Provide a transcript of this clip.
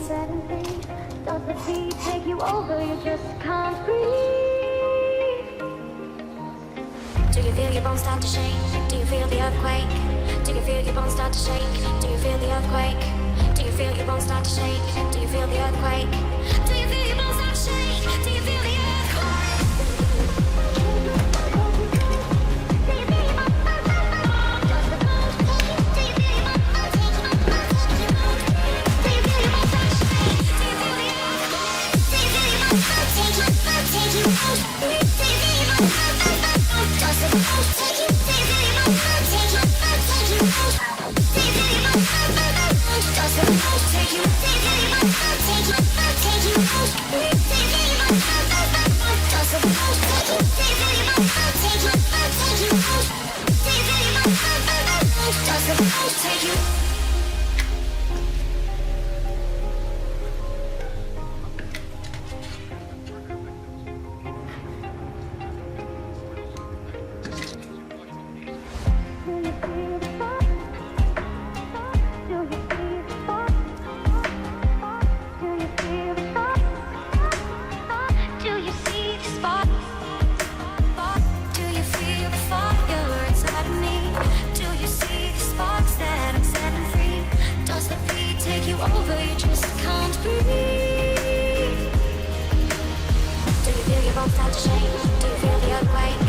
setting free? Does the beat take you over? You just can't breathe. Do you feel your bones start to shake? Do you feel the earthquake? Do you feel your bones start to shake? Do you feel the earthquake? Do you feel your bones start to shake? Do you feel the earthquake? Do you feel your bones start to shake? Do you feel the earthquake? Take you. Over, you just can't breathe. Do you feel your bones start to shake? Do you feel the earthquake?